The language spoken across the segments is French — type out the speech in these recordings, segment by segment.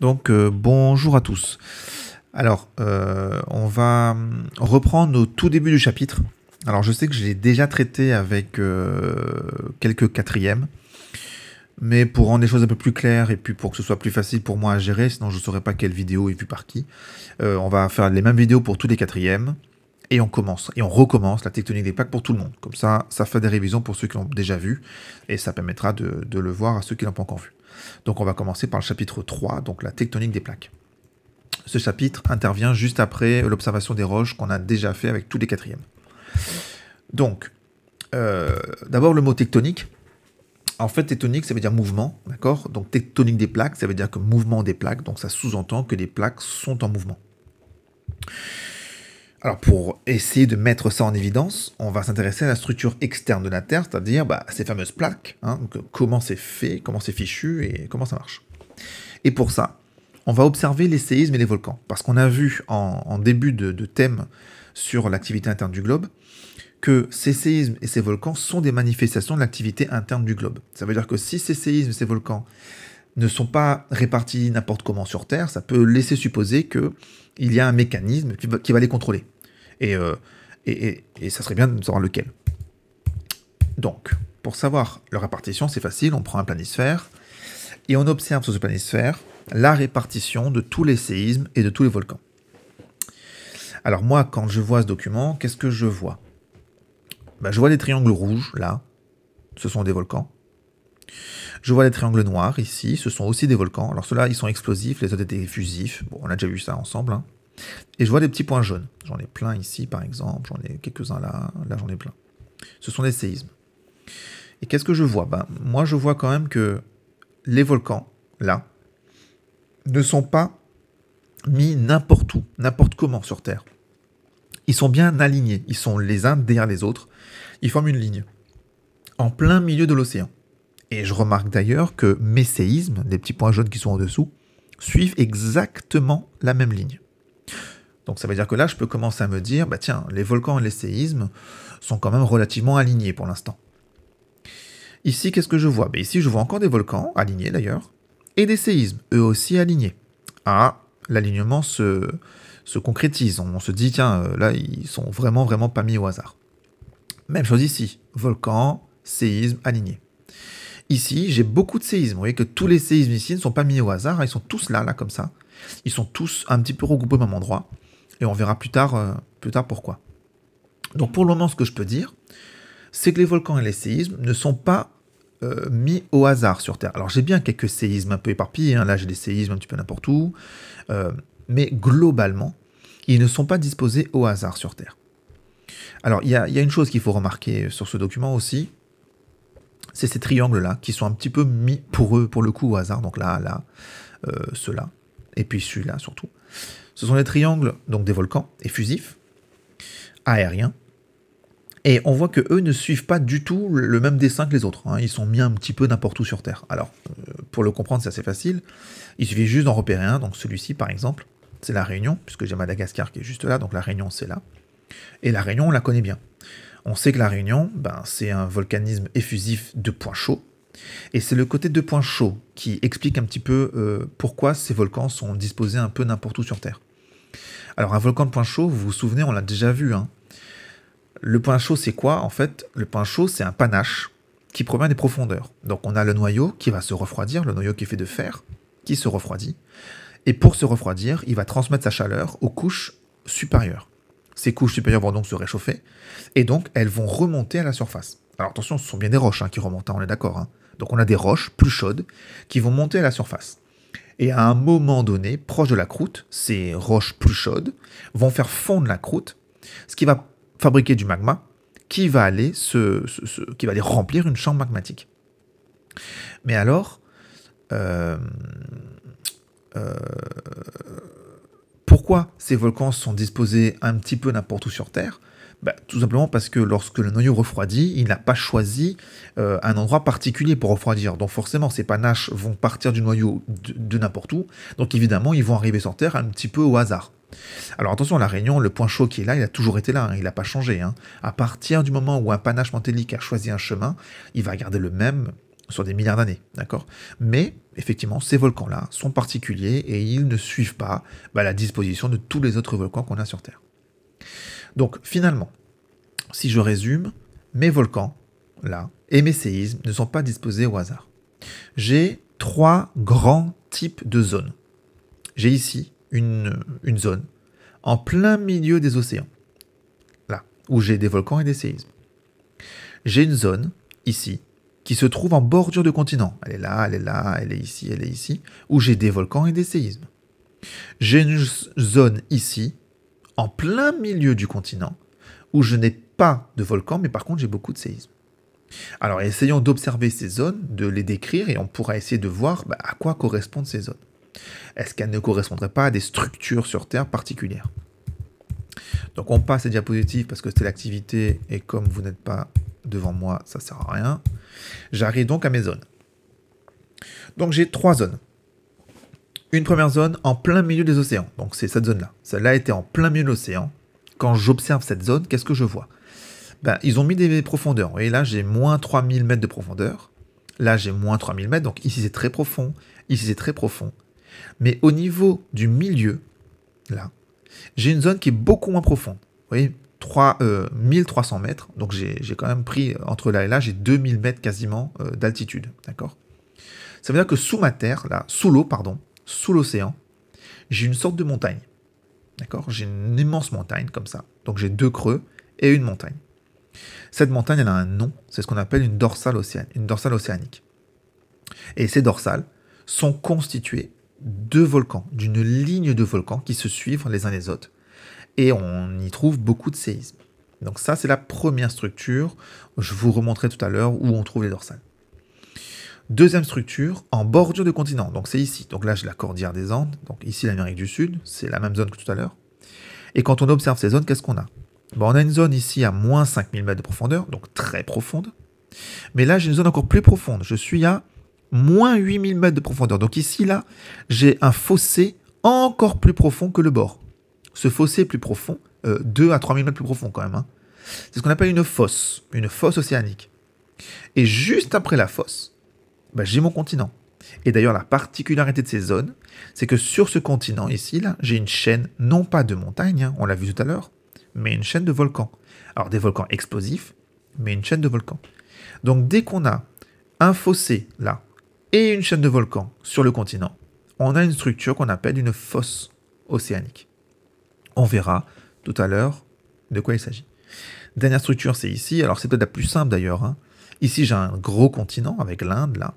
Donc bonjour à tous. Alors on va reprendre au tout début du chapitre. Alors je sais que je l'ai déjà traité avec quelques quatrièmes, mais pour rendre les choses un peu plus claires et puis pour que ce soit plus facile pour moi à gérer, sinon je ne saurais pas quelle vidéo est vue par qui, on va faire les mêmes vidéos pour tous les quatrièmes. Et on commence, et on recommence la tectonique des plaques pour tout le monde. Comme ça fait des révisions pour ceux qui l'ont déjà vu, et ça permettra de le voir à ceux qui l'ont pas encore vu. Donc on va commencer par le chapitre 3, donc la tectonique des plaques. Ce chapitre intervient juste après l'observation des roches qu'on a déjà fait avec tous les quatrièmes. Donc, d'abord le mot tectonique. En fait, tectonique, ça veut dire mouvement, d'accord? Donc tectonique des plaques, ça veut dire que mouvement des plaques, donc ça sous-entend que les plaques sont en mouvement. Alors pour essayer de mettre ça en évidence, on va s'intéresser à la structure externe de la Terre, c'est-à-dire ces fameuses plaques, donc comment c'est fait, comment c'est fichu et comment ça marche. Et pour ça, on va observer les séismes et les volcans, parce qu'on a vu en début de thème sur l'activité interne du globe, que ces séismes et ces volcans sont des manifestations de l'activité interne du globe. Ça veut dire que si ces séismes et ces volcans ne sont pas répartis n'importe comment sur Terre, ça peut laisser supposer qu'il y a un mécanisme qui va les contrôler. Et ça serait bien de savoir lequel. Donc, pour savoir leur répartition, c'est facile, on prend un planisphère et on observe sur ce planisphère la répartition de tous les séismes et de tous les volcans. Alors moi, quand je vois ce document, qu'est-ce que je vois? Je vois des triangles rouges, là, ce sont des volcans. Je vois des triangles noirs, ici, ce sont aussi des volcans. Alors ceux-là, ils sont explosifs, les autres étaient fusifs. Bon, on a déjà vu ça ensemble, hein. Et je vois des petits points jaunes. J'en ai plein ici, par exemple. J'en ai quelques-uns là. Là, j'en ai plein. Ce sont des séismes. Et qu'est-ce que je vois? Moi, je vois quand même que les volcans, là, ne sont pas mis n'importe où, n'importe comment sur Terre. Ils sont bien alignés. Ils sont les uns derrière les autres. Ils forment une ligne. En plein milieu de l'océan. Et je remarque d'ailleurs que mes séismes, les petits points jaunes qui sont en dessous, suivent exactement la même ligne. Donc ça veut dire que là, je peux commencer à me dire, tiens, les volcans et les séismes sont quand même relativement alignés pour l'instant. Ici, qu'est-ce que je vois? Ici, je vois encore des volcans, alignés d'ailleurs, et des séismes, eux aussi alignés. Ah, l'alignement se concrétise. On se dit, tiens, là, ils sont vraiment pas mis au hasard. Même chose ici, volcan, séisme, alignés. Ici, j'ai beaucoup de séismes. Vous voyez que tous les séismes ici ne sont pas mis au hasard, ils sont tous là, comme ça. Ils sont tous un petit peu regroupés au même endroit. Et on verra plus tard pourquoi. Donc pour le moment, ce que je peux dire, c'est que les volcans et les séismes ne sont pas mis au hasard sur Terre. Alors j'ai bien quelques séismes un peu éparpillés, hein. Là j'ai des séismes un petit peu n'importe où, mais globalement, ils ne sont pas disposés au hasard sur Terre. Alors il y a une chose qu'il faut remarquer sur ce document aussi, c'est ces triangles-là qui sont un petit peu mis pour le coup au hasard, donc là, ceux-là, et puis celui-là surtout. Ce sont des triangles, donc des volcans effusifs, aériens, et on voit qu'eux ne suivent pas du tout le même dessin que les autres, hein. Ils sont mis un petit peu n'importe où sur Terre. Alors, pour le comprendre, c'est assez facile. Il suffit juste d'en repérer un, donc celui-ci par exemple, c'est la Réunion, puisque j'ai Madagascar qui est juste là, donc la Réunion c'est là. Et la Réunion, on la connaît bien. On sait que la Réunion, c'est un volcanisme effusif de points chauds, et c'est le côté de points chauds qui explique un petit peu pourquoi ces volcans sont disposés un peu n'importe où sur Terre. Alors un volcan de point chaud, vous vous souvenez, on l'a déjà vu, hein. Le point chaud, c'est quoi? En fait, le point chaud, c'est un panache qui provient des profondeurs. Donc on a le noyau qui va se refroidir, le noyau qui est fait de fer, qui se refroidit. Et pour se refroidir, il va transmettre sa chaleur aux couches supérieures. Ces couches supérieures vont donc se réchauffer, et donc elles vont remonter à la surface. Alors attention, ce sont bien des roches qui remontent, on est d'accord, hein. Donc on a des roches plus chaudes qui vont monter à la surface. Et à un moment donné, proche de la croûte, ces roches plus chaudes vont faire fondre la croûte, ce qui va fabriquer du magma qui va aller, qui va aller remplir une chambre magmatique. Mais alors, pourquoi ces volcans sont disposés un petit peu n'importe où sur Terre? Tout simplement parce que lorsque le noyau refroidit, il n'a pas choisi un endroit particulier pour refroidir. Donc forcément, ces panaches vont partir du noyau de n'importe où. Donc évidemment, ils vont arriver sur Terre un petit peu au hasard. Alors attention, la Réunion, le point chaud qui est là, il a toujours été là, hein, il n'a pas changé, hein. À partir du moment où un panache mantélique a choisi un chemin, il va garder le même sur des milliards d'années, d'accord? Mais effectivement, ces volcans-là sont particuliers et ils ne suivent pas la disposition de tous les autres volcans qu'on a sur Terre. Donc finalement, si je résume, mes volcans, là, et mes séismes ne sont pas disposés au hasard. J'ai 3 grands types de zones. J'ai ici une zone en plein milieu des océans, là, où j'ai des volcans et des séismes. J'ai une zone, ici, qui se trouve en bordure de continent. Elle est là, elle est là, elle est ici, où j'ai des volcans et des séismes. J'ai une zone ici, en plein milieu du continent, où je n'ai pas de volcan, mais par contre j'ai beaucoup de séismes. Alors essayons d'observer ces zones, de les décrire, et on pourra essayer de voir à quoi correspondent ces zones. Est-ce qu'elles ne correspondraient pas à des structures sur Terre particulières? Donc on passe les diapositives parce que c'était l'activité, et comme vous n'êtes pas devant moi, ça ne sert à rien. J'arrive donc à mes zones. Donc j'ai 3 zones. Une première zone en plein milieu des océans, donc c'est cette zone-là. Celle-là était en plein milieu de l'océan. Quand j'observe cette zone, qu'est-ce que je vois? Ils ont mis des profondeurs. Vous voyez, là, j'ai moins 3000 mètres de profondeur. Là, j'ai moins 3000 mètres. Donc ici, c'est très profond. Ici, c'est très profond. Mais au niveau du milieu, là, j'ai une zone qui est beaucoup moins profonde. Vous voyez, 1300 mètres. Donc j'ai quand même pris, entre là et là, j'ai 2000 mètres quasiment d'altitude. D'accord? Ça veut dire que sous ma terre, là, sous l'eau, pardon, sous l'océan, j'ai une sorte de montagne. D'accord? J'ai une immense montagne comme ça. Donc j'ai 2 creux et une montagne. Cette montagne, elle a un nom, c'est ce qu'on appelle une dorsale océanique. Et ces dorsales sont constituées de volcans, d'une ligne de volcans qui se suivent les uns les autres. Et on y trouve beaucoup de séismes. Donc ça, c'est la première structure. Je vous remontrerai tout à l'heure où on trouve les dorsales. Deuxième structure, en bordure de continent. Donc c'est ici. Donc là, j'ai la cordillère des Andes. Donc ici, l'Amérique du Sud. C'est la même zone que tout à l'heure. Et quand on observe ces zones, qu'est-ce qu'on a? On a une zone ici à moins 5000 mètres de profondeur, donc très profonde. Mais là, j'ai une zone encore plus profonde. Je suis à moins 8000 mètres de profondeur. Donc ici, là, j'ai un fossé encore plus profond que le bord. Ce fossé est plus profond, 2 à 3000 mètres plus profond quand même. C'est ce qu'on appelle une fosse océanique. Et juste après la fosse, j'ai mon continent. Et d'ailleurs, la particularité de ces zones, c'est que sur ce continent ici, là, j'ai une chaîne, non pas de montagnes, on l'a vu tout à l'heure, mais une chaîne de volcans. Alors des volcans explosifs, mais une chaîne de volcans. Donc dès qu'on a un fossé là et une chaîne de volcans sur le continent, on a une structure qu'on appelle une fosse océanique. On verra tout à l'heure de quoi il s'agit. Dernière structure, c'est ici. Alors c'est peut-être la plus simple d'ailleurs. Ici j'ai un gros continent avec l'Inde là.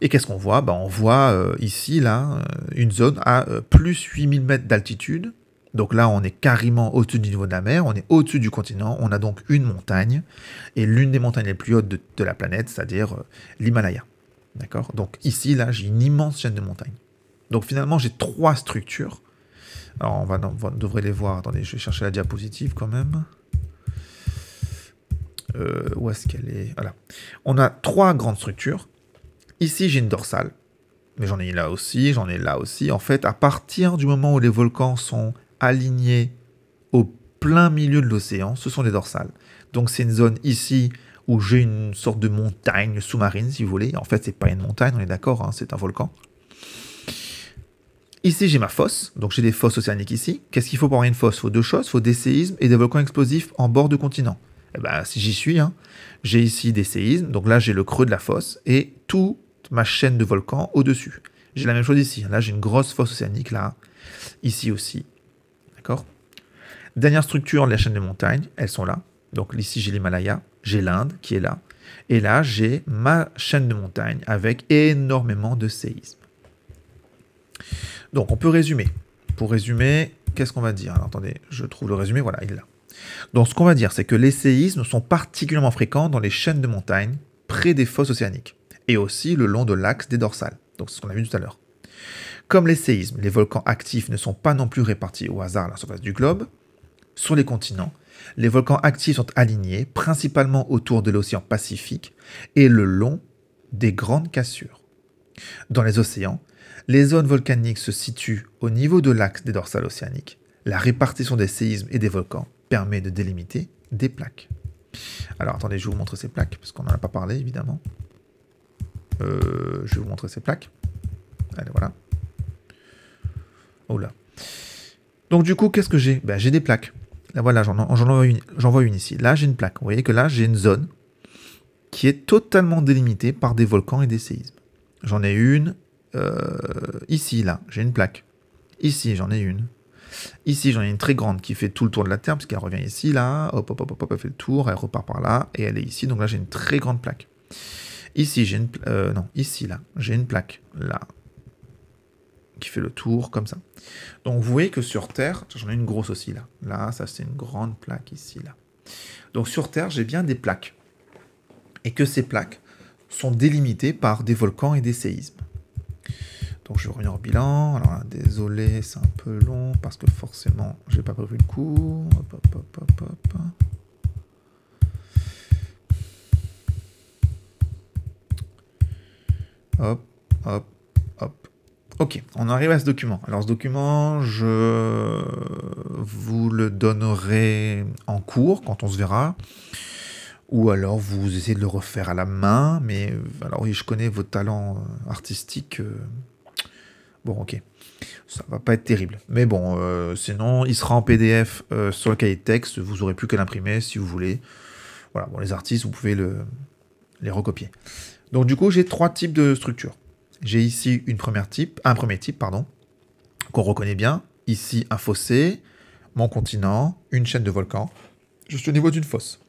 Et qu'est-ce qu'on voit? On voit ici là une zone à plus 8000 mètres d'altitude. Donc là, on est carrément au-dessus du niveau de la mer, on est au-dessus du continent, on a donc une montagne, et l'une des montagnes les plus hautes de la planète, c'est-à-dire l'Himalaya. D'accord? Donc ici, là, j'ai une immense chaîne de montagnes. Donc finalement, j'ai 3 structures. Alors on devrait les voir. Attendez, je vais chercher la diapositive quand même. Où est-ce qu'elle est? Voilà. On a 3 grandes structures. Ici, j'ai une dorsale. Mais j'en ai là aussi, j'en ai là aussi. En fait, à partir du moment où les volcans sont alignés au plein milieu de l'océan, ce sont des dorsales. Donc c'est une zone ici où j'ai une sorte de montagne sous-marine, si vous voulez. En fait, c'est pas une montagne, on est d'accord, c'est un volcan. Ici, j'ai ma fosse, donc j'ai des fosses océaniques ici. Qu'est-ce qu'il faut pour avoir une fosse? Il faut 2 choses, il faut des séismes et des volcans explosifs en bord de continent. Si j'y suis, j'ai ici des séismes, donc là j'ai le creux de la fosse et toute ma chaîne de volcans au-dessus. J'ai la même chose ici, là j'ai une grosse fosse océanique là, ici aussi. D'accord? Dernière structure, la chaîne de montagnes, elles sont là. Donc ici, j'ai l'Himalaya, j'ai l'Inde qui est là. Et là, j'ai ma chaîne de montagnes avec énormément de séismes. Donc, on peut résumer. Pour résumer, qu'est-ce qu'on va dire? Alors, attendez, je trouve le résumé, voilà, il est là. Donc, ce qu'on va dire, c'est que les séismes sont particulièrement fréquents dans les chaînes de montagnes, près des fosses océaniques, et aussi le long de l'axe des dorsales. Donc, c'est ce qu'on a vu tout à l'heure. Comme les séismes, les volcans actifs ne sont pas non plus répartis au hasard à la surface du globe, sur les continents, les volcans actifs sont alignés principalement autour de l'océan Pacifique et le long des grandes cassures. Dans les océans, les zones volcaniques se situent au niveau de l'axe des dorsales océaniques. La répartition des séismes et des volcans permet de délimiter des plaques. Alors attendez, je vais vous montrer ces plaques, parce qu'on n'en a pas parlé évidemment. Je vais vous montrer ces plaques. Allez, voilà. Oh là. Donc du coup, qu'est-ce que j'ai? Ben, j'ai des plaques. Là, voilà, j'en vois une ici. Là, j'ai une plaque. Vous voyez que là, j'ai une zone qui est totalement délimitée par des volcans et des séismes. J'en ai une ici, là, j'ai une plaque. Ici, j'en ai une. Ici, j'en ai une très grande qui fait tout le tour de la Terre, puisqu'elle revient ici, là, hop, hop, hop, hop, elle fait le tour, elle repart par là, et elle est ici, donc là, j'ai une très grande plaque. Ici, j'ai une... non, ici, là, j'ai une plaque, là, qui fait le tour, comme ça. Donc, vous voyez que sur Terre, j'en ai une grosse aussi, là. Là, ça, c'est une grande plaque, ici, là. Donc, sur Terre, j'ai bien des plaques. Et que ces plaques sont délimitées par des volcans et des séismes. Donc je vais revenir au bilan. Alors là, désolé, c'est un peu long parce que forcément, j'ai pas prévu le coup. Hop, hop, hop, hop, hop. Hop, hop, hop. Ok, on arrive à ce document. Alors ce document, je vous le donnerai en cours quand on se verra. Ou alors vous essayez de le refaire à la main. Mais alors oui, je connais vos talents artistiques. Bon, ok. Ça va pas être terrible. Mais bon, sinon, il sera en PDF sur le cahier de texte. Vous aurez plus qu'à l'imprimer si vous voulez. Voilà, bon, les artistes, vous pouvez les recopier. Donc, du coup, j'ai trois types de structures. J'ai ici un premier type, pardon, qu'on reconnaît bien. Ici, un fossé, mon continent, une chaîne de volcans. Je suis au niveau d'une fosse.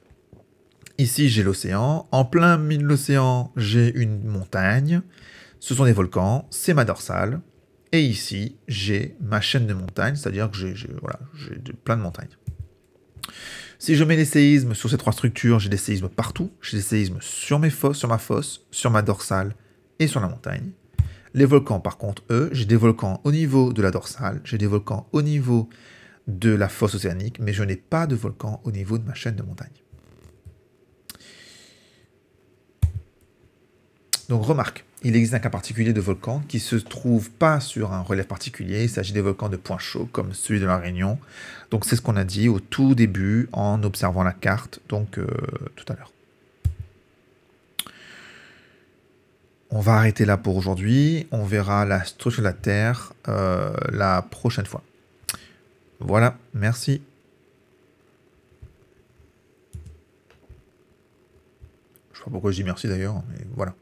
Ici, j'ai l'océan. En plein milieu de l'océan, j'ai une montagne. Ce sont des volcans. C'est ma dorsale. Et ici, j'ai ma chaîne de montagnes, c'est-à-dire que j'ai plein de montagnes. Si je mets les séismes sur ces trois structures, j'ai des séismes partout. J'ai des séismes sur ma fosse, sur ma dorsale et sur la montagne. Les volcans, par contre, eux, j'ai des volcans au niveau de la dorsale, j'ai des volcans au niveau de la fosse océanique, mais je n'ai pas de volcans au niveau de ma chaîne de montagnes. Donc remarque, il existe un cas particulier de volcan qui ne se trouve pas sur un relief particulier. Il s'agit des volcans de points chauds comme celui de la Réunion. Donc c'est ce qu'on a dit au tout début en observant la carte, donc tout à l'heure. On va arrêter là pour aujourd'hui. On verra la structure de la Terre la prochaine fois. Voilà, merci. Je ne sais pas pourquoi je dis merci d'ailleurs, mais voilà.